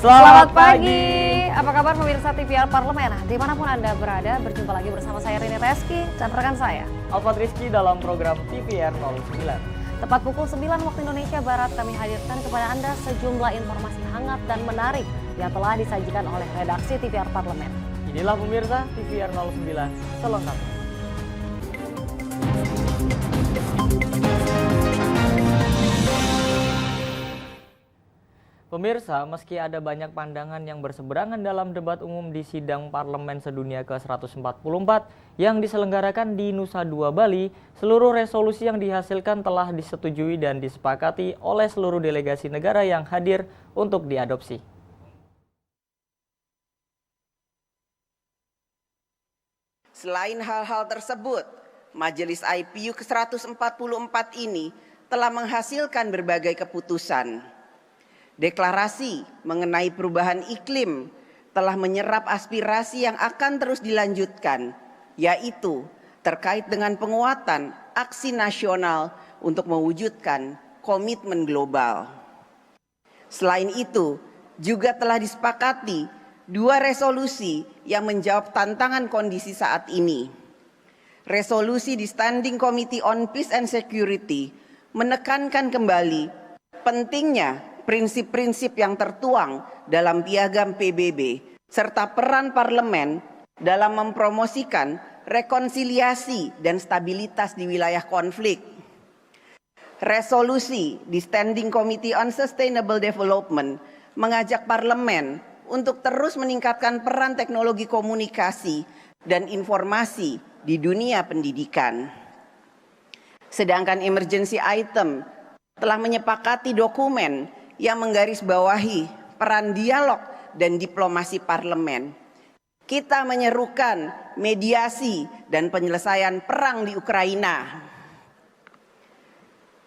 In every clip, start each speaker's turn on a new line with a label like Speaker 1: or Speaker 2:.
Speaker 1: Selamat pagi. Apa kabar pemirsa TVR Parlemen? Dimanapun Anda berada, berjumpa lagi bersama saya Rini Reski dan rekan saya
Speaker 2: Alfat Rizky dalam program TVR 09.
Speaker 1: Tepat pukul 9 waktu Indonesia Barat kami hadirkan kepada Anda sejumlah informasi hangat dan menarik yang telah disajikan oleh redaksi TVR Parlemen.
Speaker 2: Inilah pemirsa TVR 09 selengkapnya. Pemirsa, meski ada banyak pandangan yang berseberangan dalam debat umum di sidang Parlemen Sedunia ke-144 yang diselenggarakan di Nusa Dua Bali, seluruh resolusi yang dihasilkan telah disetujui dan disepakati oleh seluruh delegasi negara yang hadir untuk diadopsi.
Speaker 3: Selain hal-hal tersebut, Majelis IPU ke-144 ini telah menghasilkan berbagai keputusan. Deklarasi mengenai perubahan iklim telah menyerap aspirasi yang akan terus dilanjutkan, yaitu terkait dengan penguatan aksi nasional untuk mewujudkan komitmen global. Selain itu, juga telah disepakati dua resolusi yang menjawab tantangan kondisi saat ini. Resolusi di Standing Committee on Peace and Security menekankan kembali pentingnya prinsip-prinsip yang tertuang dalam piagam PBB serta peran parlemen dalam mempromosikan rekonsiliasi dan stabilitas di wilayah konflik. Resolusi di Standing Committee on Sustainable Development mengajak parlemen untuk terus meningkatkan peran teknologi komunikasi dan informasi di dunia pendidikan. Sedangkan emergency item telah menyepakati dokumen yang menggarisbawahi peran dialog dan diplomasi parlemen. Kita menyerukan mediasi dan penyelesaian perang di Ukraina.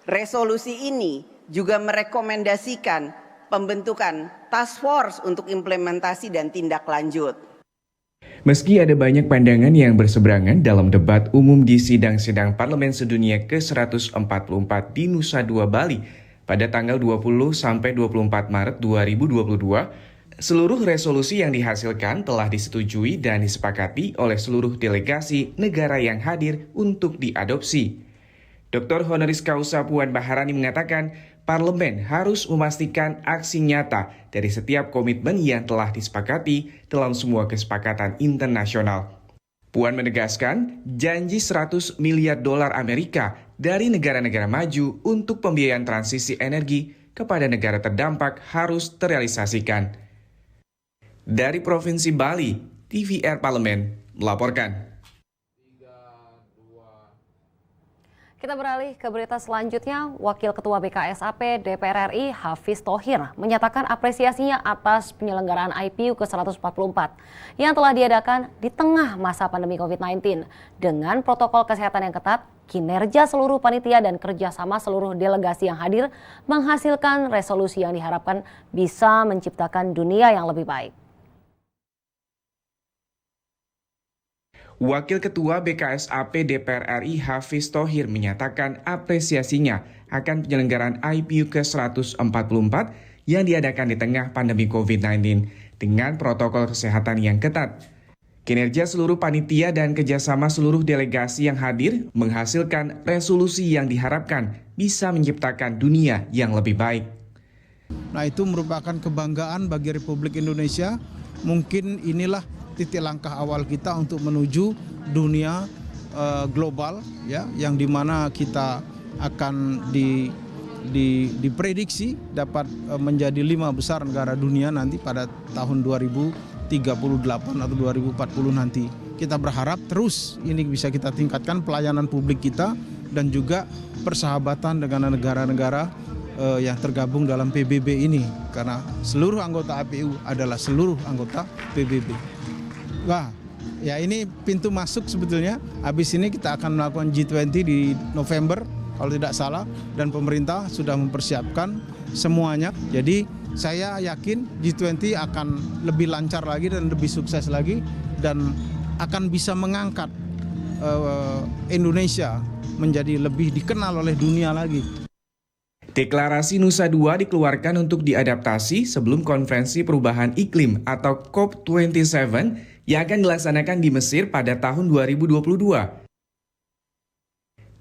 Speaker 3: Resolusi ini juga merekomendasikan pembentukan task force untuk implementasi dan tindak lanjut.
Speaker 4: Meski ada banyak pandangan yang berseberangan dalam debat umum di sidang-sidang Parlemen Sedunia ke-144 di Nusa Dua Bali, pada tanggal 20 sampai 24 Maret 2022, seluruh resolusi yang dihasilkan telah disetujui dan disepakati oleh seluruh delegasi negara yang hadir untuk diadopsi. Dr. Honoris Causa Puan Maharani mengatakan, Parlemen harus memastikan aksi nyata dari setiap komitmen yang telah disepakati dalam semua kesepakatan internasional. Puan menegaskan janji 100 miliar dolar Amerika dari negara-negara maju untuk pembiayaan transisi energi kepada negara terdampak harus terrealisasikan. Dari Provinsi Bali, TVR Parlemen melaporkan.
Speaker 1: Kita beralih ke berita selanjutnya. Wakil Ketua BKSAP DPR RI Hafiz Thohir menyatakan apresiasinya atas penyelenggaraan IPU ke-144 yang telah diadakan di tengah masa pandemi COVID-19 dengan protokol kesehatan yang ketat. Kinerja seluruh panitia dan kerjasama seluruh delegasi yang hadir menghasilkan resolusi yang diharapkan bisa menciptakan dunia yang lebih baik.
Speaker 4: Wakil Ketua BKSAP DPR RI Hafiz Thohir menyatakan apresiasinya akan penyelenggaraan IPU ke-144 yang diadakan di tengah pandemi COVID-19 dengan protokol kesehatan yang ketat. Kinerja seluruh panitia dan kerjasama seluruh delegasi yang hadir menghasilkan resolusi yang diharapkan bisa menciptakan dunia yang lebih baik.
Speaker 5: Nah, itu merupakan kebanggaan bagi Republik Indonesia. Mungkin inilah titik langkah awal kita untuk menuju dunia global, ya, yang dimana kita akan diprediksi dapat menjadi 5 besar negara dunia nanti pada tahun 2038 atau 2040 nanti. Kita berharap terus ini bisa kita tingkatkan pelayanan publik kita dan juga persahabatan dengan negara-negara yang tergabung dalam PBB ini, karena seluruh anggota IPU adalah seluruh anggota PBB. Wah, ya ini pintu masuk sebetulnya. Habis ini kita akan melakukan G20 di November kalau tidak salah, dan pemerintah sudah mempersiapkan semuanya. Jadi saya yakin G20 akan lebih lancar lagi dan lebih sukses lagi dan akan bisa mengangkat Indonesia menjadi lebih dikenal oleh dunia lagi.
Speaker 4: Deklarasi Nusa Dua dikeluarkan untuk diadaptasi sebelum Konferensi Perubahan Iklim atau COP27 yang akan dilaksanakan di Mesir pada tahun 2022.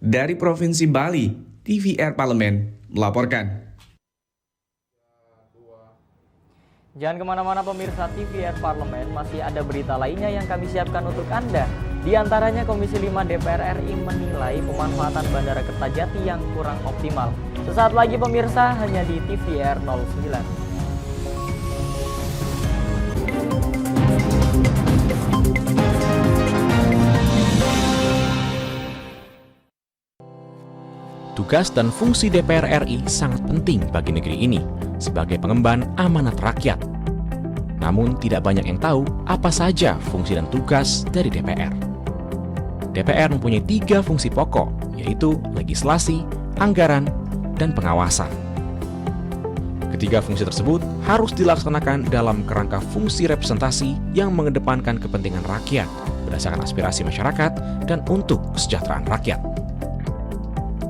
Speaker 4: Dari Provinsi Bali, TVR Parlemen melaporkan.
Speaker 2: Jangan kemana-mana pemirsa, TVR Parlemen masih ada berita lainnya yang kami siapkan untuk Anda. Di antaranya Komisi 5 DPR RI menilai pemanfaatan Bandara Kertajati yang kurang optimal. Sesaat lagi pemirsa, hanya di TVR 09.
Speaker 6: Tugas dan fungsi DPR RI sangat penting bagi negeri ini sebagai pengemban amanat rakyat. Namun tidak banyak yang tahu apa saja fungsi dan tugas dari DPR. DPR mempunyai 3 fungsi pokok, yaitu legislasi, anggaran, dan pengawasan. Ketiga fungsi tersebut harus dilaksanakan dalam kerangka fungsi representasi yang mengedepankan kepentingan rakyat berdasarkan aspirasi masyarakat dan untuk kesejahteraan rakyat.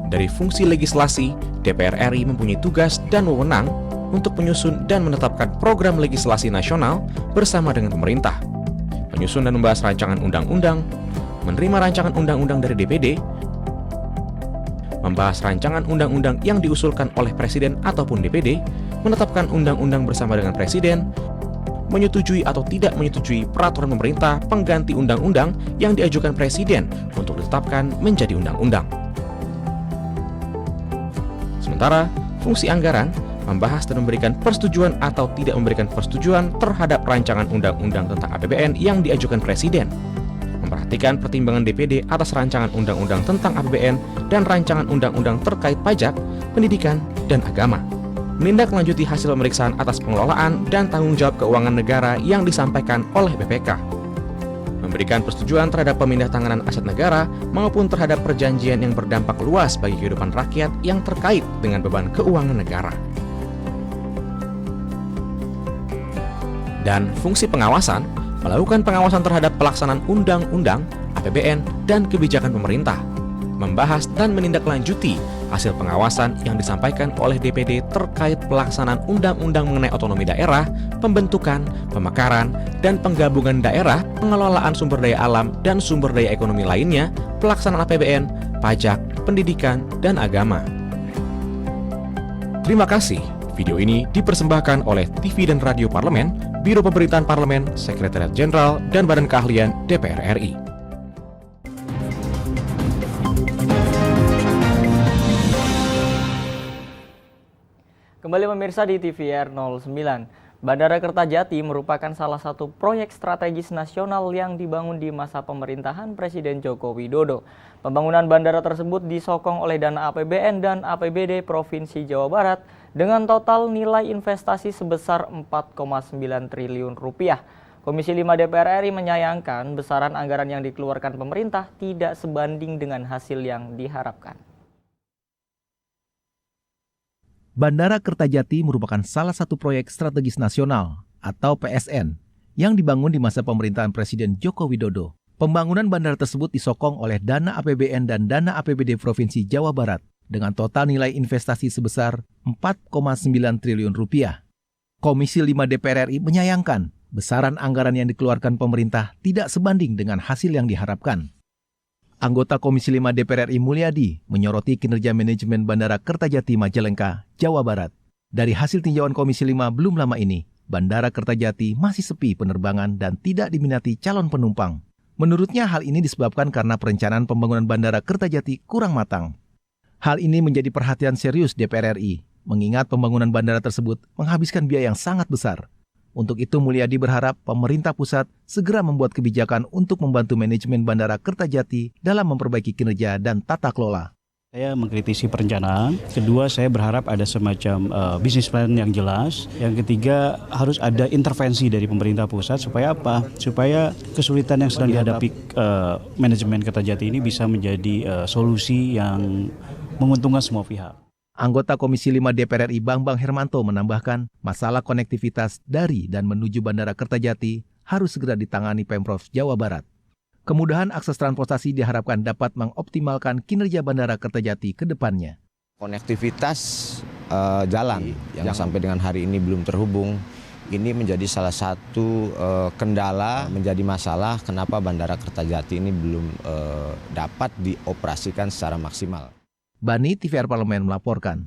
Speaker 6: Dari fungsi legislasi, DPR RI mempunyai tugas dan wewenang untuk menyusun dan menetapkan program legislasi nasional bersama dengan pemerintah, menyusun dan membahas rancangan undang-undang, menerima rancangan undang-undang dari DPD, membahas rancangan undang-undang yang diusulkan oleh Presiden ataupun DPD, menetapkan undang-undang bersama dengan Presiden, menyetujui atau tidak menyetujui peraturan pemerintah pengganti undang-undang yang diajukan Presiden untuk ditetapkan menjadi undang-undang. Sementara, fungsi anggaran membahas dan memberikan persetujuan atau tidak memberikan persetujuan terhadap rancangan undang-undang tentang APBN yang diajukan Presiden, memperhatikan pertimbangan DPD atas rancangan undang-undang tentang APBN dan rancangan undang-undang terkait pajak, pendidikan, dan agama, menindaklanjuti hasil pemeriksaan atas pengelolaan dan tanggung jawab keuangan negara yang disampaikan oleh BPK, memberikan persetujuan terhadap pemindahantanganan aset negara maupun terhadap perjanjian yang berdampak luas bagi kehidupan rakyat yang terkait dengan beban keuangan negara. Dan fungsi pengawasan melakukan pengawasan terhadap pelaksanaan undang-undang, APBN, dan kebijakan pemerintah, membahas dan menindaklanjuti hasil pengawasan yang disampaikan oleh DPD terkait pelaksanaan undang-undang mengenai otonomi daerah, pembentukan, pemekaran, dan penggabungan daerah, pengelolaan sumber daya alam dan sumber daya ekonomi lainnya, pelaksanaan APBN, pajak, pendidikan, dan agama. Terima kasih. Video ini dipersembahkan oleh TV dan Radio Parlemen, Biro Pemerintahan Parlemen, Sekretariat Jenderal, dan Badan Keahlian DPR RI.
Speaker 2: Kembali pemirsa di TVR 09. Bandara Kertajati merupakan salah satu proyek strategis nasional yang dibangun di masa pemerintahan Presiden Joko Widodo. Pembangunan bandara tersebut disokong oleh dana APBN dan APBD Provinsi Jawa Barat dengan total nilai investasi sebesar 4,9 triliun rupiah. Komisi 5 DPR RI menyayangkan besaran anggaran yang dikeluarkan pemerintah tidak sebanding dengan hasil yang diharapkan.
Speaker 7: Bandara Kertajati merupakan salah satu proyek strategis nasional atau PSN yang dibangun di masa pemerintahan Presiden Joko Widodo. Pembangunan bandara tersebut disokong oleh dana APBN dan dana APBD Provinsi Jawa Barat dengan total nilai investasi sebesar 4,9 triliun rupiah. Komisi 5 DPR RI menyayangkan besaran anggaran yang dikeluarkan pemerintah tidak sebanding dengan hasil yang diharapkan. Anggota Komisi 5 DPR RI Mulyadi menyoroti kinerja manajemen Bandara Kertajati Majalengka, Jawa Barat. Dari hasil tinjauan Komisi 5 belum lama ini, Bandara Kertajati masih sepi penerbangan dan tidak diminati calon penumpang. Menurutnya hal ini disebabkan karena perencanaan pembangunan Bandara Kertajati kurang matang. Hal ini menjadi perhatian serius DPR RI, mengingat pembangunan bandara tersebut menghabiskan biaya yang sangat besar. Untuk itu Mulyadi berharap pemerintah pusat segera membuat kebijakan untuk membantu manajemen Bandara Kertajati dalam memperbaiki kinerja dan tata kelola.
Speaker 8: Saya mengkritisi perencanaan. Kedua, saya berharap ada semacam business plan yang jelas. Yang ketiga, harus ada intervensi dari pemerintah pusat supaya apa? Supaya kesulitan yang sedang dihadapi manajemen Kertajati ini bisa menjadi solusi yang menguntungkan semua pihak.
Speaker 7: Anggota Komisi 5 DPR RI Bambang Hermanto menambahkan, masalah konektivitas dari dan menuju Bandara Kertajati harus segera ditangani Pemprov Jawa Barat. Kemudahan akses transportasi diharapkan dapat mengoptimalkan kinerja Bandara Kertajati ke depannya.
Speaker 9: Konektivitas jalan yang sampai dengan hari ini belum terhubung. Ini menjadi salah satu kendala, menjadi masalah kenapa Bandara Kertajati ini belum dapat dioperasikan secara maksimal.
Speaker 7: Bani, TVR Parlemen melaporkan.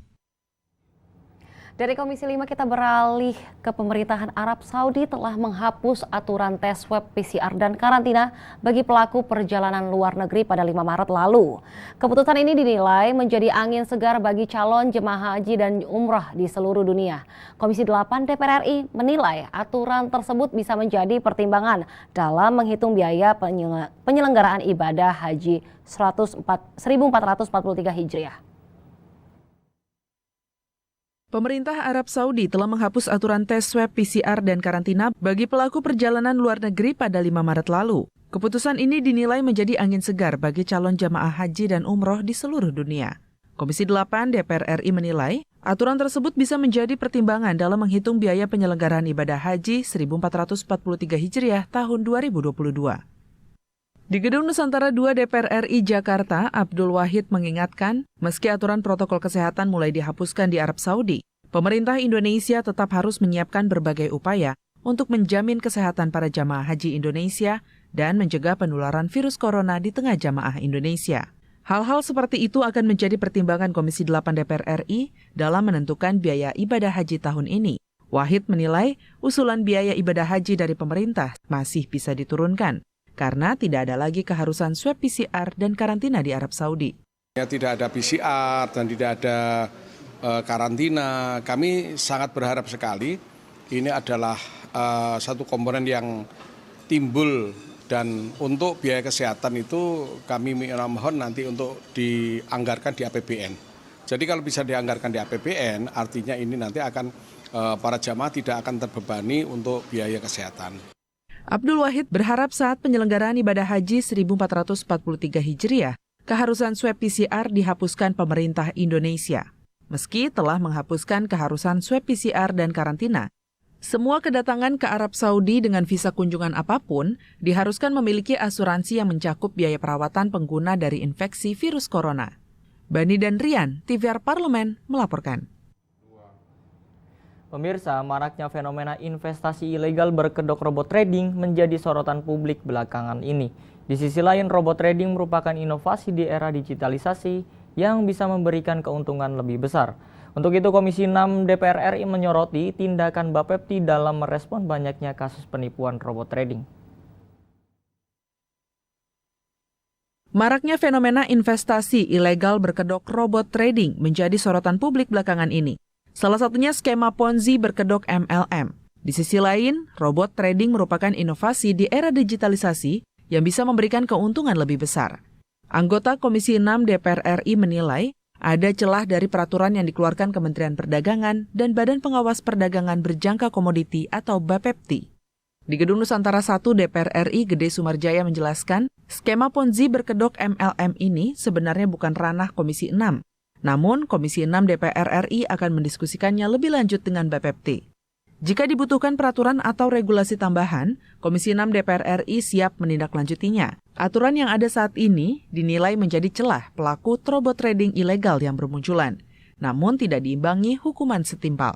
Speaker 1: Dari Komisi 5 kita beralih ke pemerintahan Arab Saudi telah menghapus aturan tes swab PCR dan karantina bagi pelaku perjalanan luar negeri pada 5 Maret lalu. Keputusan ini dinilai menjadi angin segar bagi calon jemaah haji dan umrah di seluruh dunia. Komisi 8 DPR RI menilai aturan tersebut bisa menjadi pertimbangan dalam menghitung biaya penyelenggaraan ibadah haji 1443 Hijriah.
Speaker 10: Pemerintah Arab Saudi telah menghapus aturan tes swab PCR dan karantina bagi pelaku perjalanan luar negeri pada 5 Maret lalu. Keputusan ini dinilai menjadi angin segar bagi calon jamaah haji dan umroh di seluruh dunia. Komisi 8 DPR RI menilai, aturan tersebut bisa menjadi pertimbangan dalam menghitung biaya penyelenggaraan ibadah haji 1443 Hijriah tahun 2022. Di Gedung Nusantara 2 DPR RI Jakarta, Abdul Wahid mengingatkan, meski aturan protokol kesehatan mulai dihapuskan di Arab Saudi, pemerintah Indonesia tetap harus menyiapkan berbagai upaya untuk menjamin kesehatan para jamaah haji Indonesia dan mencegah penularan virus corona di tengah jamaah Indonesia. Hal-hal seperti itu akan menjadi pertimbangan Komisi 8 DPR RI dalam menentukan biaya ibadah haji tahun ini. Wahid menilai usulan biaya ibadah haji dari pemerintah masih bisa diturunkan, karena tidak ada lagi keharusan swab PCR dan karantina di Arab Saudi.
Speaker 11: Tidak ada PCR dan tidak ada karantina. Kami sangat berharap sekali ini adalah satu komponen yang timbul, dan untuk biaya kesehatan itu kami mohon nanti untuk dianggarkan di APBN. Jadi kalau bisa dianggarkan di APBN, artinya ini nanti akan para jamaah tidak akan terbebani untuk biaya kesehatan.
Speaker 10: Abdul Wahid berharap saat penyelenggaraan ibadah haji 1443 Hijriah, keharusan swab PCR dihapuskan pemerintah Indonesia. Meski telah menghapuskan keharusan swab PCR dan karantina, semua kedatangan ke Arab Saudi dengan visa kunjungan apapun diharuskan memiliki asuransi yang mencakup biaya perawatan pengguna dari infeksi virus corona. Bani dan Rian, TVR Parlemen melaporkan.
Speaker 2: Pemirsa, maraknya fenomena investasi ilegal berkedok robot trading menjadi sorotan publik belakangan ini. Di sisi lain, robot trading merupakan inovasi di era digitalisasi yang bisa memberikan keuntungan lebih besar. Untuk itu, Komisi 6 DPR RI menyoroti tindakan Bapepti dalam merespon banyaknya kasus penipuan robot trading.
Speaker 10: Maraknya fenomena investasi ilegal berkedok robot trading menjadi sorotan publik belakangan ini. Salah satunya skema Ponzi berkedok MLM. Di sisi lain, robot trading merupakan inovasi di era digitalisasi yang bisa memberikan keuntungan lebih besar. Anggota Komisi 6 DPR RI menilai ada celah dari peraturan yang dikeluarkan Kementerian Perdagangan dan Badan Pengawas Perdagangan Berjangka Komoditi atau Bapepti. Di Gedung Nusantara 1 DPR RI Gede Sumarjaya menjelaskan, skema Ponzi berkedok MLM ini sebenarnya bukan ranah Komisi 6. Namun, Komisi 6 DPR RI akan mendiskusikannya lebih lanjut dengan Bapepti. Jika dibutuhkan peraturan atau regulasi tambahan, Komisi 6 DPR RI siap menindaklanjutinya. Aturan yang ada saat ini dinilai menjadi celah pelaku robot trading ilegal yang bermunculan, namun tidak diimbangi hukuman setimpal.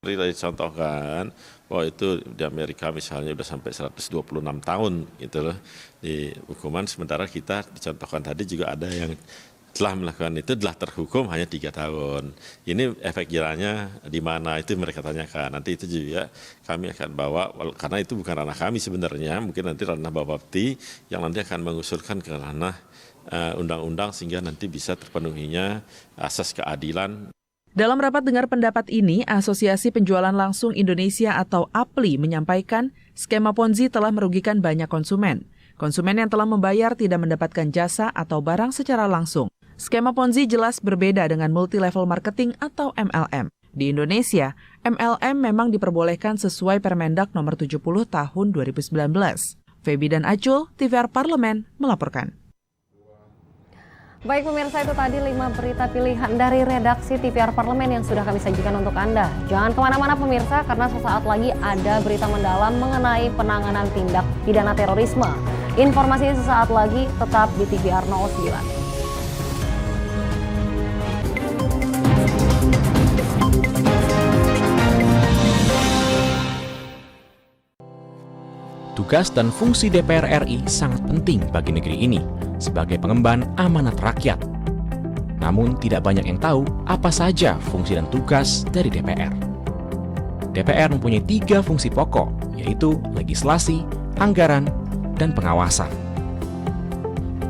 Speaker 12: Tadi contohkan bahwa itu di Amerika misalnya udah sampai 126 tahun gitu loh di hukuman, sementara kita dicontohkan tadi juga ada yang telah melakukan itu telah terhukum hanya 3 tahun. Ini efek jerahnya di mana itu mereka tanyakan. Nanti itu juga kami akan bawa, karena itu bukan ranah kami sebenarnya, mungkin nanti ranah Bapepti yang nanti akan mengusulkan ke ranah undang-undang sehingga nanti bisa terpenuhinya asas keadilan.
Speaker 10: Dalam rapat dengar pendapat ini, Asosiasi Penjualan Langsung Indonesia atau APLI menyampaikan skema Ponzi telah merugikan banyak konsumen. Konsumen yang telah membayar tidak mendapatkan jasa atau barang secara langsung. Skema Ponzi jelas berbeda dengan multi-level marketing atau MLM. Di Indonesia, MLM memang diperbolehkan sesuai Permendak Nomor 70 Tahun 2019. Feby dan Acul, TVR Parlemen melaporkan.
Speaker 1: Baik pemirsa, itu tadi 5 berita pilihan dari redaksi TVR Parlemen yang sudah kami sajikan untuk Anda. Jangan kemana-mana pemirsa, karena sesaat lagi ada berita mendalam mengenai penanganan tindak pidana terorisme. Informasinya sesaat lagi, tetap di TVR 09.
Speaker 6: Tugas dan fungsi DPR RI sangat penting bagi negeri ini sebagai pengemban amanat rakyat. Namun tidak banyak yang tahu apa saja fungsi dan tugas dari DPR. DPR mempunyai 3 fungsi pokok, yaitu legislasi, anggaran, dan pengawasan.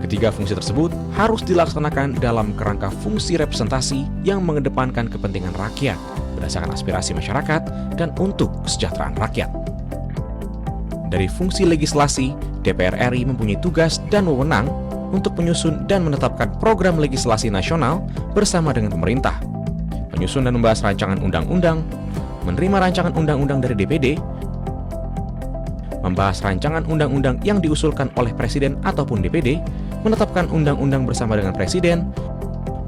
Speaker 6: Ketiga fungsi tersebut harus dilaksanakan dalam kerangka fungsi representasi yang mengedepankan kepentingan rakyat berdasarkan aspirasi masyarakat dan untuk kesejahteraan rakyat. Dari fungsi legislasi, DPR RI mempunyai tugas dan wewenang untuk menyusun dan menetapkan program legislasi nasional bersama dengan pemerintah, menyusun dan membahas rancangan undang-undang, menerima rancangan undang-undang dari DPD, membahas rancangan undang-undang yang diusulkan oleh Presiden ataupun DPD, menetapkan undang-undang bersama dengan Presiden,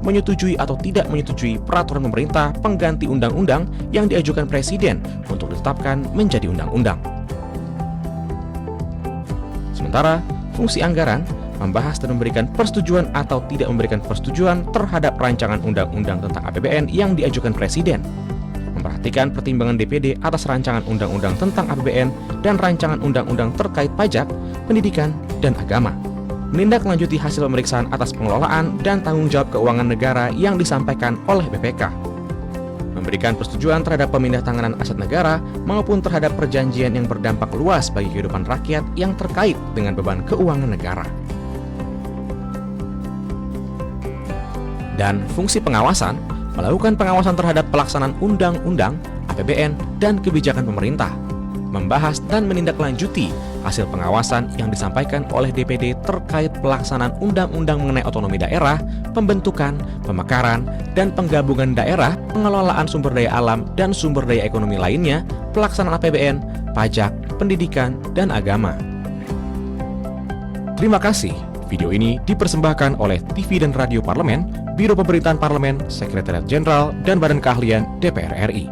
Speaker 6: menyetujui atau tidak menyetujui peraturan pemerintah pengganti undang-undang yang diajukan Presiden untuk ditetapkan menjadi undang-undang. Sementara, fungsi anggaran membahas dan memberikan persetujuan atau tidak memberikan persetujuan terhadap rancangan undang-undang tentang APBN yang diajukan Presiden, memperhatikan pertimbangan DPD atas rancangan undang-undang tentang APBN dan rancangan undang-undang terkait pajak, pendidikan, dan agama, menindaklanjuti hasil pemeriksaan atas pengelolaan dan tanggung jawab keuangan negara yang disampaikan oleh BPK, memberikan persetujuan terhadap pemindahan aset negara maupun terhadap perjanjian yang berdampak luas bagi kehidupan rakyat yang terkait dengan beban keuangan negara. Dan fungsi pengawasan, melakukan pengawasan terhadap pelaksanaan undang-undang, APBN, dan kebijakan pemerintah, membahas dan menindaklanjuti hasil pengawasan yang disampaikan oleh DPD terkait pelaksanaan undang-undang mengenai otonomi daerah, pembentukan, pemekaran, dan penggabungan daerah, pengelolaan sumber daya alam dan sumber daya ekonomi lainnya, pelaksanaan APBN, pajak, pendidikan, dan agama. Terima kasih. Video ini dipersembahkan oleh TV dan Radio Parlemen, Biro Pemerintahan Parlemen, Sekretariat Jenderal, dan Badan Keahlian DPR RI.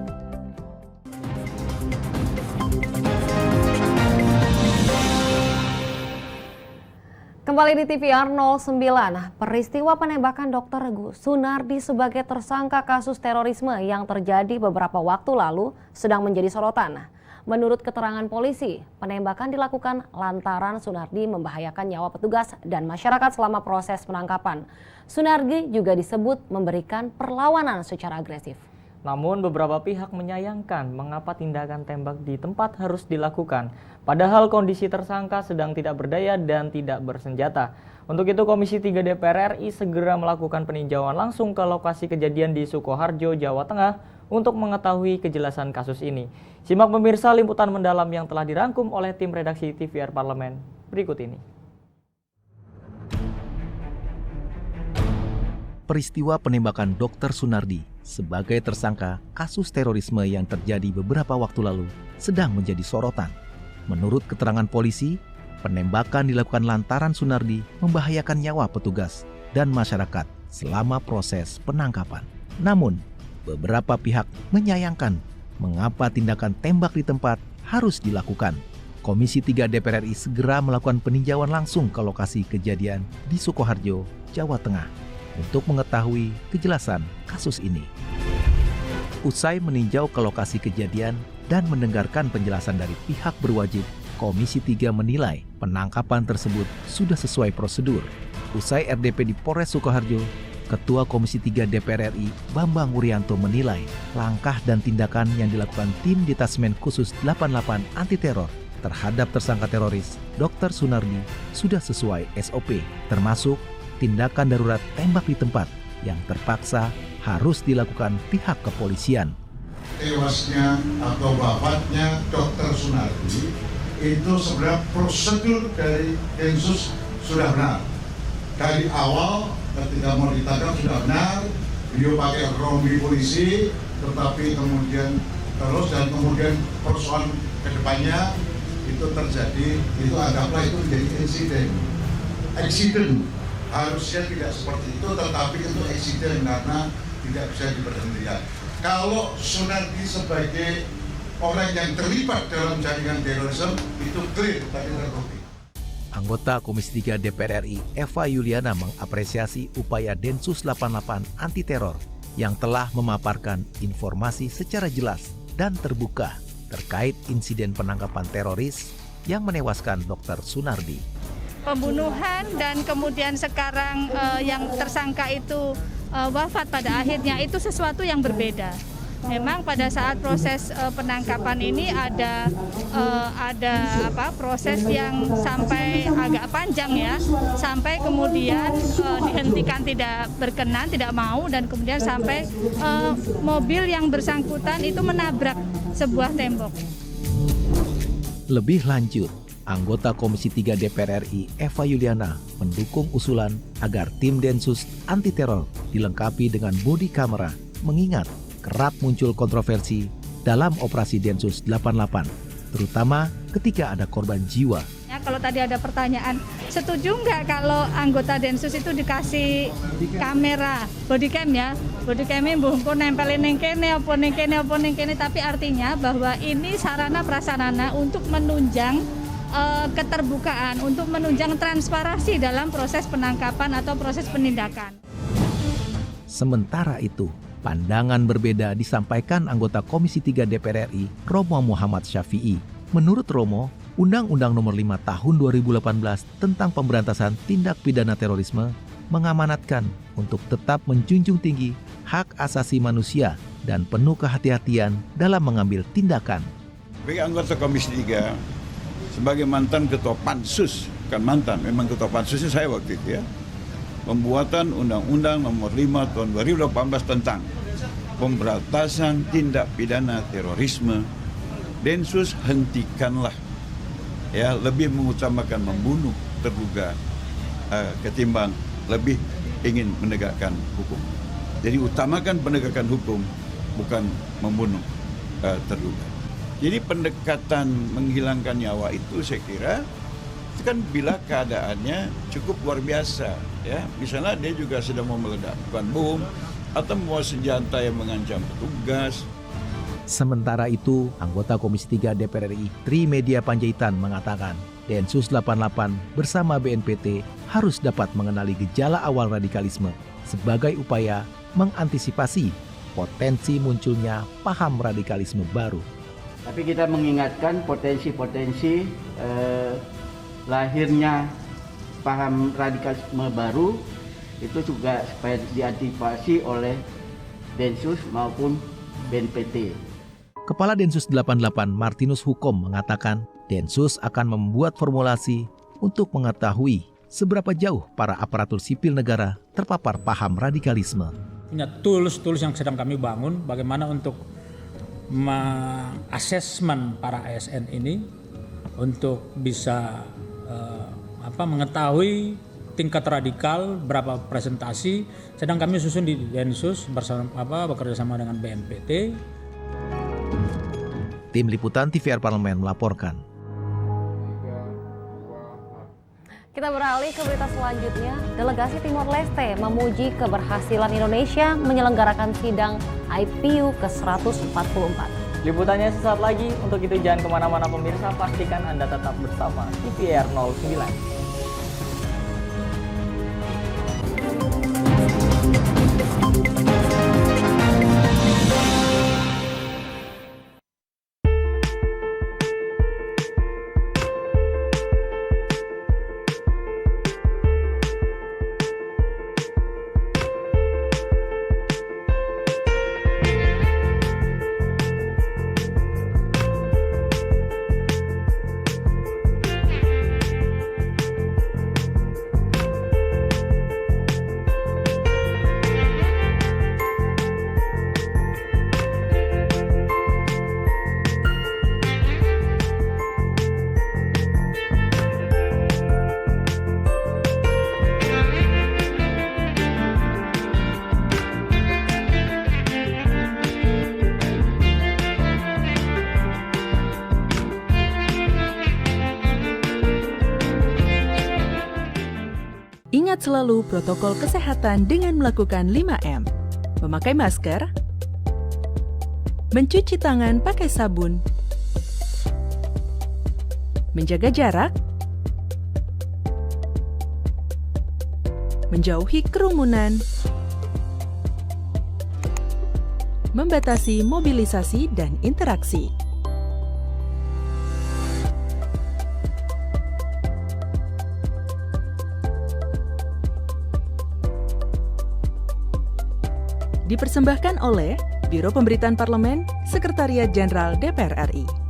Speaker 1: Kembali di TVR 09, peristiwa penembakan Dr. Sunardi sebagai tersangka kasus terorisme yang terjadi beberapa waktu lalu sedang menjadi sorotan. Menurut keterangan polisi, penembakan dilakukan lantaran Sunardi membahayakan nyawa petugas dan masyarakat selama proses penangkapan. Sunardi juga disebut memberikan perlawanan secara agresif.
Speaker 2: Namun beberapa pihak menyayangkan mengapa tindakan tembak di tempat harus dilakukan, padahal kondisi tersangka sedang tidak berdaya dan tidak bersenjata. Untuk itu Komisi 3 DPR RI segera melakukan peninjauan langsung ke lokasi kejadian di Sukoharjo, Jawa Tengah untuk mengetahui kejelasan kasus ini. Simak pemirsa liputan mendalam yang telah dirangkum oleh tim redaksi TVR Parlemen berikut ini.
Speaker 7: Peristiwa penembakan Dr. Sunardi sebagai tersangka kasus terorisme yang terjadi beberapa waktu lalu sedang menjadi sorotan. Menurut keterangan polisi, penembakan dilakukan lantaran Sunardi membahayakan nyawa petugas dan masyarakat selama proses penangkapan. Namun, beberapa pihak menyayangkan mengapa tindakan tembak di tempat harus dilakukan. Komisi 3 DPR RI segera melakukan peninjauan langsung ke lokasi kejadian di Sukoharjo, Jawa Tengah untuk mengetahui kejelasan kasus ini. Usai meninjau ke lokasi kejadian dan mendengarkan penjelasan dari pihak berwajib, Komisi 3 menilai penangkapan tersebut sudah sesuai prosedur. Usai RDP di Polres Sukoharjo, Ketua Komisi 3 DPR RI Bambang Wuryanto menilai langkah dan tindakan yang dilakukan tim Detasmen Khusus 88 Anti Teror terhadap tersangka teroris Dr. Sunardi sudah sesuai SOP, termasuk tindakan darurat tembak di tempat yang terpaksa harus dilakukan pihak kepolisian.
Speaker 13: Tewasnya atau wafatnya Dr. Sunardi itu sebenarnya prosedur dari Densus sudah benar. Dari awal ketika mau ditangkap sudah benar, beliau pakai rompi polisi, tetapi kemudian terus dan kemudian persoalan kedepannya itu terjadi, itu anggaplah itu menjadi insiden. Harusnya tidak seperti itu, tetapi itu eksiden karena tidak bisa diberhentikan. Kalau Sunardi sebagai orang yang terlibat dalam jaringan terorisme itu clear, tapi terbukti.
Speaker 7: Anggota Komisi 3 DPR RI Eva Yuliana mengapresiasi upaya Densus 88 Anti Teror yang telah memaparkan informasi secara jelas dan terbuka terkait insiden penangkapan teroris yang menewaskan Dr. Sunardi.
Speaker 14: Pembunuhan dan kemudian sekarang yang tersangka itu wafat pada akhirnya, itu sesuatu yang berbeda. Memang pada saat proses penangkapan ini ada proses yang sampai agak panjang ya, sampai kemudian dihentikan tidak berkenan, tidak mau, dan kemudian sampai mobil yang bersangkutan itu menabrak sebuah tembok.
Speaker 7: Lebih lanjut, anggota Komisi 3 DPR RI Eva Yuliana mendukung usulan agar tim Densus anti teror dilengkapi dengan bodi kamera, mengingat kerap muncul kontroversi dalam operasi Densus 88, terutama ketika ada korban jiwa.
Speaker 14: Ya, kalau tadi ada pertanyaan, setuju nggak kalau anggota Densus itu dikasih kamera, body cam ya? Body camnya bungku nempelin neng kene, tapi artinya bahwa ini sarana prasarana untuk menunjang keterbukaan, untuk menunjang transparansi dalam proses penangkapan atau proses penindakan.
Speaker 7: Sementara itu, pandangan berbeda disampaikan anggota Komisi 3 DPR RI, Romo Muhammad Syafi'i. Menurut Romo, Undang-Undang Nomor 5 Tahun 2018 tentang Pemberantasan Tindak Pidana Terorisme mengamanatkan untuk tetap menjunjung tinggi hak asasi manusia dan penuh kehati-hatian dalam mengambil tindakan.
Speaker 15: Sebagai anggota Komisi 3, sebagai mantan Ketua Pansus, bukan mantan, memang Ketua Pansusnya saya waktu itu ya, pembuatan Undang-Undang Nomor 5 Tahun 2018 tentang Pemberantasan Tindak Pidana Terorisme, Densus hentikanlah, ya, lebih mengutamakan membunuh terduga ketimbang lebih ingin menegakkan hukum. Jadi utamakan penegakan hukum, bukan membunuh terduga. Jadi pendekatan menghilangkan nyawa itu saya kira itu kan bila keadaannya cukup luar biasa, ya. Misalnya dia juga sedang mau meledakkan bom atau membawa senjata yang mengancam petugas.
Speaker 7: Sementara itu, anggota Komisi 3 DPR RI Trimedia Panjaitan mengatakan Densus 88 bersama BNPT harus dapat mengenali gejala awal radikalisme sebagai upaya mengantisipasi potensi munculnya paham radikalisme baru.
Speaker 16: Tapi kita mengingatkan potensi-potensi lahirnya paham radikalisme baru itu juga supaya diantisipasi oleh Densus maupun BNPT.
Speaker 7: Kepala Densus 88 Martinus Hukom mengatakan Densus akan membuat formulasi untuk mengetahui seberapa jauh para aparatur sipil negara terpapar paham radikalisme.
Speaker 17: Punya tools yang sedang kami bangun bagaimana untuk mengasesmen para ASN ini untuk bisa mengetahui tingkat radikal, berapa presentasi, sedang kami susun di Densus bekerja sama dengan BNPT.
Speaker 7: Tim Liputan TVR Parlemen melaporkan.
Speaker 1: Kita beralih ke berita selanjutnya. Delegasi Timor Leste memuji keberhasilan Indonesia menyelenggarakan sidang IPU ke-144.
Speaker 2: Liputannya sesaat lagi. Untuk itu jangan kemana-mana pemirsa, pastikan Anda tetap bersama TVR 09.
Speaker 10: Ingat selalu protokol kesehatan dengan melakukan 5M. Memakai masker, mencuci tangan pakai sabun, menjaga jarak, menjauhi kerumunan, membatasi mobilisasi dan interaksi. Dipersembahkan oleh Biro Pemberitaan Parlemen, Sekretariat Jenderal DPR RI.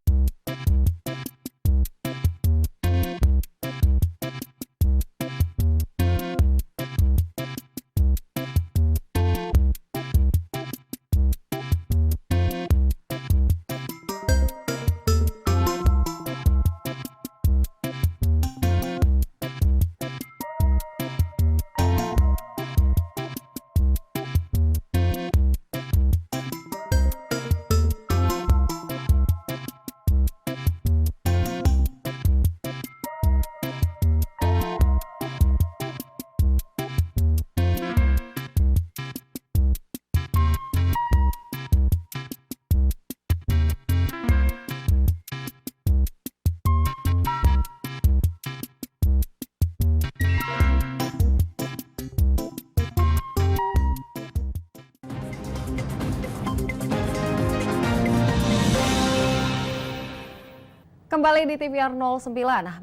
Speaker 1: Kembali di TVR 09,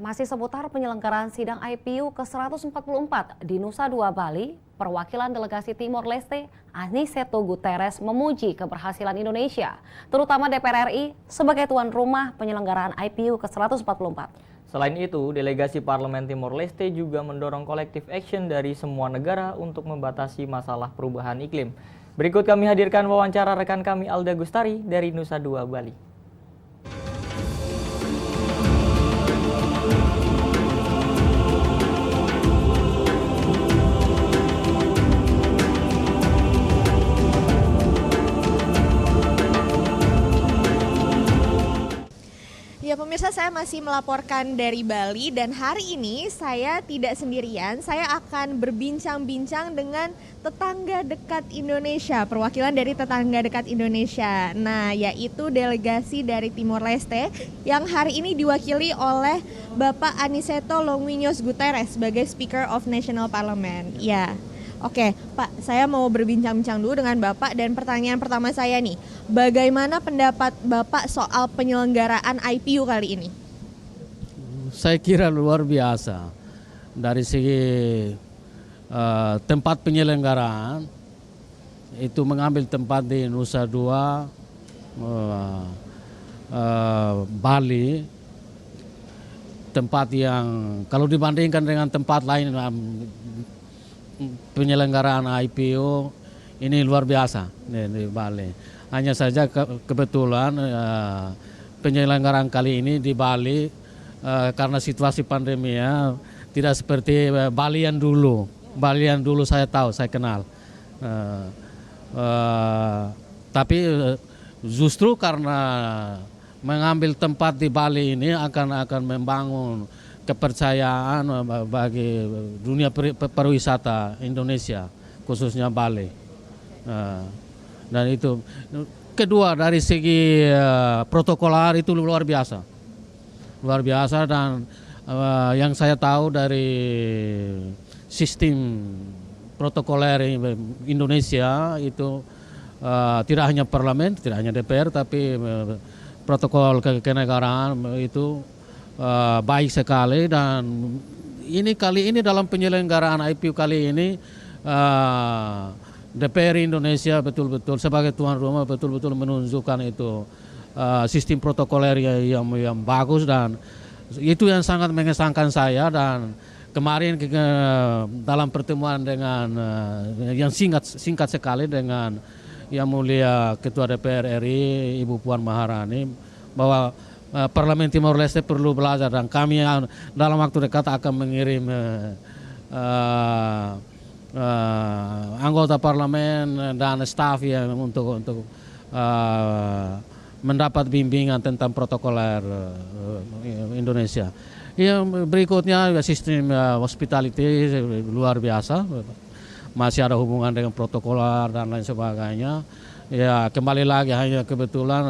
Speaker 1: masih seputar penyelenggaraan sidang IPU ke-144 di Nusa Dua Bali, perwakilan delegasi Timor Leste Aniceto Guterres memuji keberhasilan Indonesia, terutama DPR RI sebagai tuan rumah penyelenggaraan IPU ke-144.
Speaker 2: Selain itu, delegasi Parlemen Timor Leste juga mendorong collective action dari semua negara untuk membatasi masalah perubahan iklim. Berikut kami hadirkan wawancara rekan kami Alda Gustari dari Nusa Dua Bali.
Speaker 18: Ya pemirsa, saya masih melaporkan dari Bali dan hari ini saya tidak sendirian, saya akan berbincang-bincang dengan tetangga dekat Indonesia, perwakilan dari tetangga dekat Indonesia. Nah, yaitu delegasi dari Timor Leste yang hari ini diwakili oleh Bapak Aniceto Longuinhos Guterres sebagai Speaker of National Parliament. Ya. Oke, Pak, saya mau berbincang-bincang dulu dengan Bapak dan pertanyaan pertama saya nih, bagaimana pendapat Bapak soal penyelenggaraan IPU kali ini?
Speaker 19: Saya kira luar biasa dari segi tempat penyelenggaraan, itu mengambil tempat di Nusa Dua, Bali, tempat yang kalau dibandingkan dengan tempat lain penyelenggaraan IPU ini luar biasa di Bali. Hanya saja kebetulan penyelenggaraan kali ini di Bali karena situasi pandemi ya tidak seperti Bali yang dulu. Bali yang dulu saya tahu, saya kenal. Tapi justru karena mengambil tempat di Bali ini akan membangun kepercayaan bagi dunia pariwisata Indonesia, khususnya Bali. Dan itu kedua dari segi protokoler itu luar biasa dan yang saya tahu dari sistem protokoler Indonesia itu tidak hanya parlemen, tidak hanya DPR, tapi protokol kenegaraan itu baik sekali. Dan ini kali ini dalam penyelenggaraan IPU kali ini DPR Indonesia betul-betul sebagai tuan rumah betul-betul menunjukkan itu sistem protokoler yang bagus, dan itu yang sangat mengesankan saya. Dan kemarin dalam pertemuan dengan yang singkat sekali dengan Yang Mulia Ketua DPR RI Ibu Puan Maharani, bahwa Parlemen Timor Leste perlu belajar, dan kami dalam waktu dekat akan mengirim anggota parlemen dan staf yang untuk mendapat bimbingan tentang protokoler Indonesia. Yang berikutnya sistem hospitality luar biasa, masih ada hubungan dengan protokoler dan lain sebagainya. Ya kembali lagi hanya kebetulan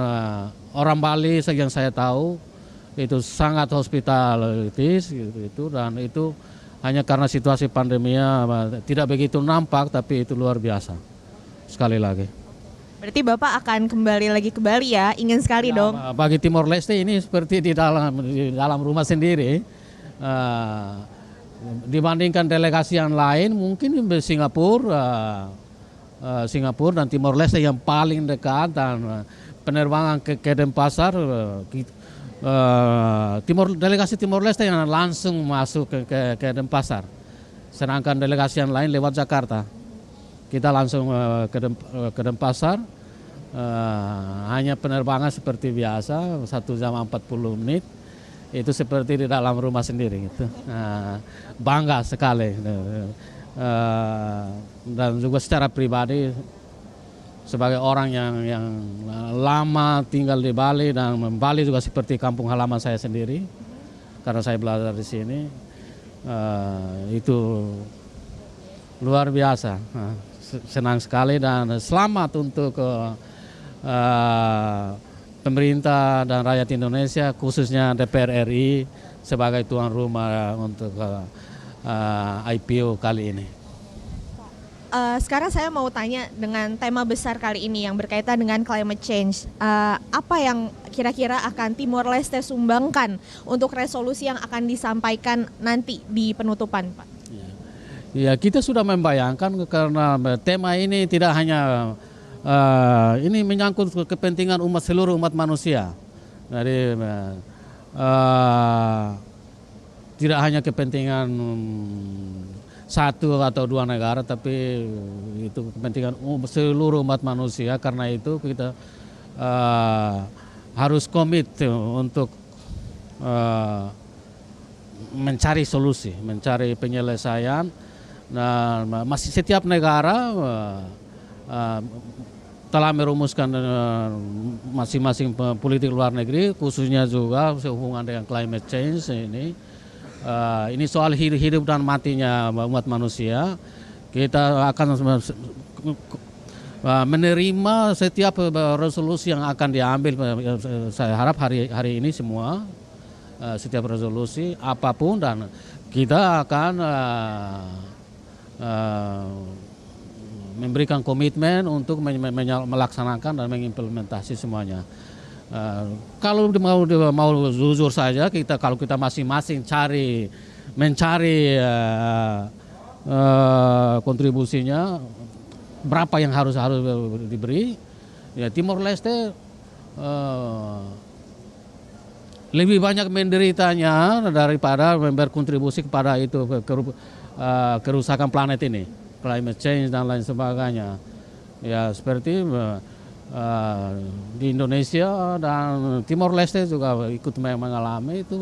Speaker 19: orang Bali yang saya tahu itu sangat hospitalitis gitu, dan itu hanya karena situasi pandeminya tidak begitu nampak, tapi itu luar biasa sekali lagi.
Speaker 18: Berarti Bapak akan kembali lagi ke Bali ya, ingin sekali ya, dong.
Speaker 19: Bagi Timor Leste ini seperti di dalam rumah sendiri. Dibandingkan delegasi yang lain, mungkin di Singapura Singapura dan Timor Leste yang paling dekat, dan penerbangan ke Denpasar, delegasi Timor Leste yang langsung masuk ke Denpasar, sedangkan delegasi yang lain lewat Jakarta. Kita langsung ke Denpasar, hanya penerbangan seperti biasa 1 jam 40 menit, itu seperti di dalam rumah sendiri gitu. Bangga sekali. Dan juga secara pribadi sebagai orang yang lama tinggal di Bali, dan Bali juga seperti kampung halaman saya sendiri karena saya belajar di sini, itu luar biasa. Senang sekali dan selamat untuk pemerintah dan rakyat Indonesia, khususnya DPR RI sebagai tuan rumah untuk IPO kali ini.
Speaker 18: Sekarang saya mau tanya dengan tema besar kali ini yang berkaitan dengan climate change. Apa yang kira-kira akan Timor Leste sumbangkan untuk resolusi yang akan disampaikan nanti di penutupan, Pak?
Speaker 19: Ya, kita sudah membayangkan karena tema ini tidak hanya ini menyangkut kepentingan seluruh umat manusia. Jadi tidak hanya kepentingan 1 atau 2 negara, tapi itu kepentingan seluruh umat manusia. Karena itu kita harus komit untuk mencari solusi, mencari penyelesaian. Nah, masih setiap negara telah merumuskan masing-masing politik luar negeri, khususnya juga sehubungan dengan climate change ini. Ini soal hidup dan matinya umat manusia. Kita akan menerima setiap resolusi yang akan diambil. Saya harap hari ini semua, setiap resolusi apapun, dan kita akan memberikan komitmen untuk melaksanakan dan mengimplementasi semuanya. Kalau mau jujur saja, kalau kita masing-masing mencari kontribusinya, berapa yang harus diberi, ya Timor Leste lebih banyak menderitanya daripada berkontribusi kepada itu kerusakan planet ini, climate change dan lain sebagainya. Ya seperti di Indonesia dan Timor Leste juga ikut mengalami itu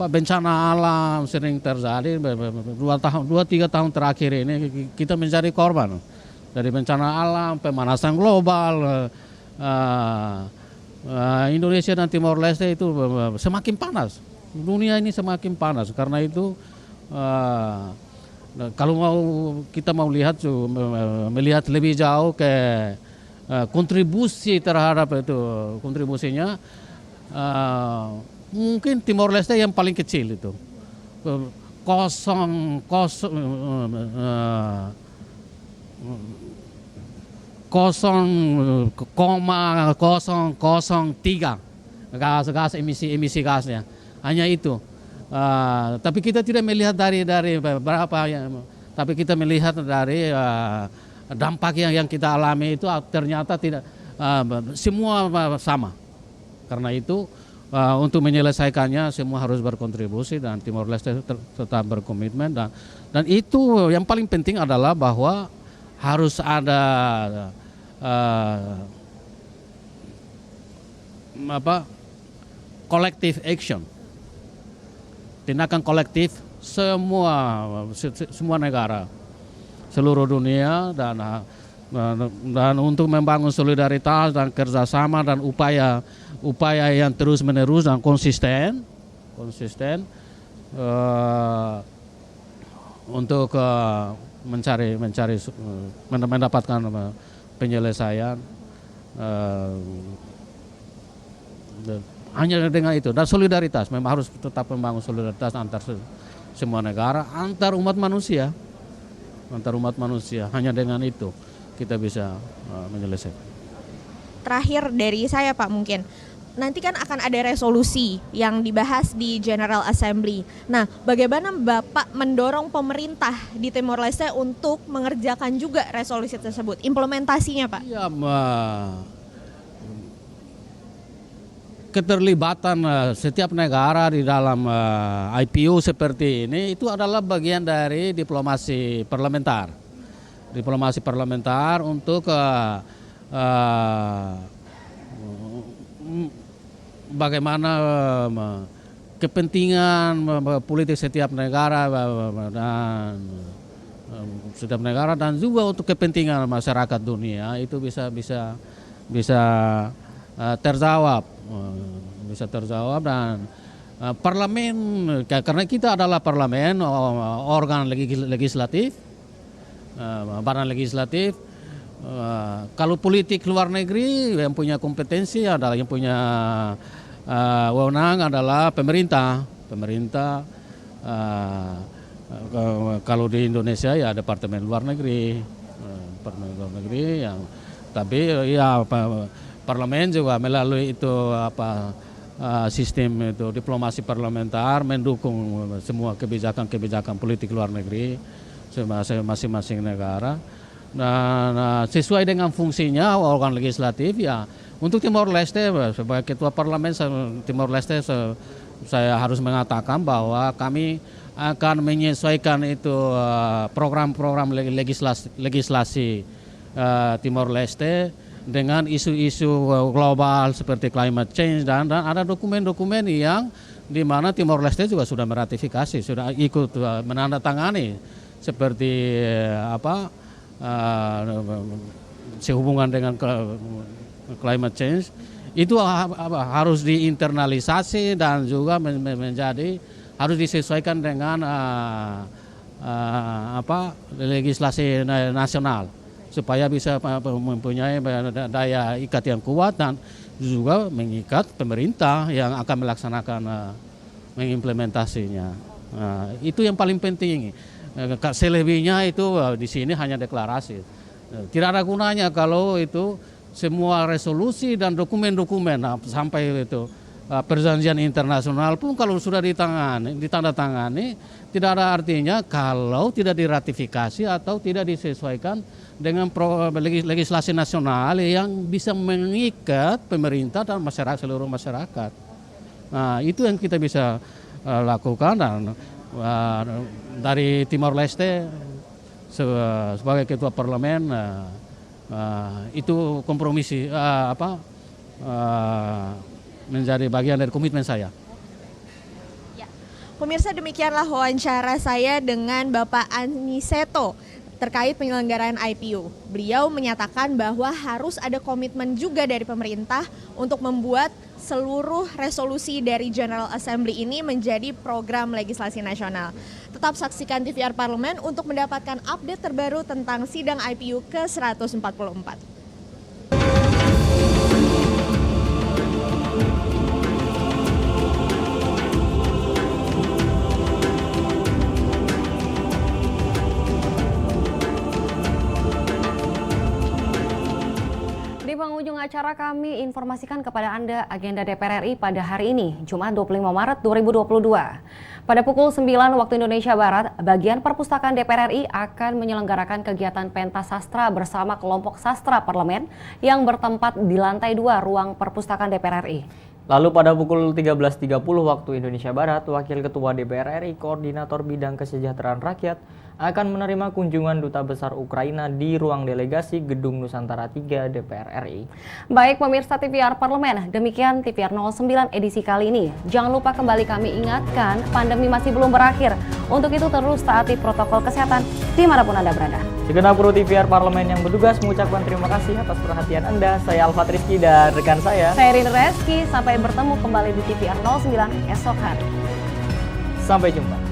Speaker 19: bencana alam sering terjadi. 2-3 tahun terakhir ini kita menjadi korban dari bencana alam, pemanasan global. Indonesia dan Timor Leste itu semakin panas, dunia ini semakin panas. Karena itu kalau kita mau melihat lebih jauh ke kontribusi terhadap itu, kontribusinya mungkin Timor Leste yang paling kecil itu 0,003 gas emisi gasnya, hanya itu. Tapi kita tidak melihat dari berapa yang, tapi kita melihat dari dampak yang kita alami itu ternyata tidak semua sama. Karena itu untuk menyelesaikannya semua harus berkontribusi, dan Timor Leste tetap berkomitmen, dan itu yang paling penting adalah bahwa harus ada collective action, tindakan kolektif semua negara, seluruh dunia, dan untuk membangun solidaritas dan kerjasama dan upaya yang terus menerus dan konsisten untuk mendapatkan penyelesaian. Hanya dengan itu, dan solidaritas, memang harus tetap membangun solidaritas antar semua negara, antar umat manusia. Hanya dengan itu kita bisa menyelesaikan.
Speaker 18: Terakhir dari saya, Pak, mungkin nanti kan akan ada resolusi yang dibahas di General Assembly. Nah, bagaimana Bapak mendorong pemerintah di Timor Leste untuk mengerjakan juga resolusi tersebut, implementasinya Pak?
Speaker 19: Ya, keterlibatan setiap negara di dalam IPU seperti ini itu adalah bagian dari diplomasi parlementer. Diplomasi parlementer untuk bagaimana kepentingan politik setiap negara dan juga untuk kepentingan masyarakat dunia itu bisa terjawab dan parlemen, karena kita adalah parlemen, organ legislatif, badan legislatif. Kalau politik luar negeri yang punya kompetensi adalah yang punya wewenang adalah pemerintah. Kalau di Indonesia ya Departemen Luar Negeri, yang tapi ya parlemen juga melalui itu sistem itu diplomasi parlementer mendukung semua kebijakan politik luar negeri masing-masing negara. Nah, sesuai dengan fungsinya organ legislatif ya untuk Timor Leste sebagai ketua parlemen Timor Leste saya harus mengatakan bahwa kami akan menyesuaikan itu program-program legislasi Timor Leste dengan isu-isu global seperti climate change dan ada dokumen-dokumen yang di mana Timor Leste juga sudah meratifikasi, sudah ikut menandatangani seperti sehubungan dengan climate change itu harus diinternalisasi dan juga harus disesuaikan dengan legislasi nasional supaya bisa mempunyai daya ikat yang kuat dan juga mengikat pemerintah yang akan melaksanakan mengimplementasinya. Itu yang paling penting. Selebihnya itu di sini hanya deklarasi. Tidak ada gunanya kalau itu semua resolusi dan dokumen-dokumen sampai itu perjanjian internasional pun kalau sudah ditandatangani tidak ada artinya kalau tidak diratifikasi atau tidak disesuaikan dengan legislasi nasional yang bisa mengikat pemerintah dan seluruh masyarakat. Nah, itu yang kita bisa lakukan dan dari Timor Leste sebagai ketua parlemen itu kompromisi menjadi bagian dari komitmen saya.
Speaker 18: Ya. Pemirsa, demikianlah wawancara saya dengan Bapak Aniseto terkait penyelenggaraan IPU. Beliau menyatakan bahwa harus ada komitmen juga dari pemerintah untuk membuat seluruh resolusi dari General Assembly ini menjadi program legislasi nasional. Tetap saksikan TVR Parlemen untuk mendapatkan update terbaru tentang sidang IPU ke-144.
Speaker 1: Penghujung acara kami informasikan kepada Anda agenda DPR RI pada hari ini, Jumat 25 Maret 2022. Pada pukul 9 waktu Indonesia Barat, bagian perpustakaan DPR RI akan menyelenggarakan kegiatan pentas sastra bersama kelompok sastra parlemen yang bertempat di lantai 2 ruang perpustakaan DPR RI.
Speaker 2: Lalu pada pukul 13.30 waktu Indonesia Barat, Wakil Ketua DPR RI Koordinator Bidang Kesejahteraan Rakyat akan menerima kunjungan Duta Besar Ukraina di ruang delegasi Gedung Nusantara 3 DPR RI.
Speaker 1: Baik pemirsa TVR Parlemen, demikian TVR 09 edisi kali ini. Jangan lupa kembali kami ingatkan, pandemi masih belum berakhir. Untuk itu terus taati protokol kesehatan dimanapun Anda berada.
Speaker 2: Segenap kru TVR Parlemen yang bertugas mengucapkan terima kasih atas perhatian Anda. Saya Alfat Rizky dan rekan saya
Speaker 1: Rin Reski. Sampai bertemu kembali di TVR 09 esok hari.
Speaker 2: Sampai jumpa.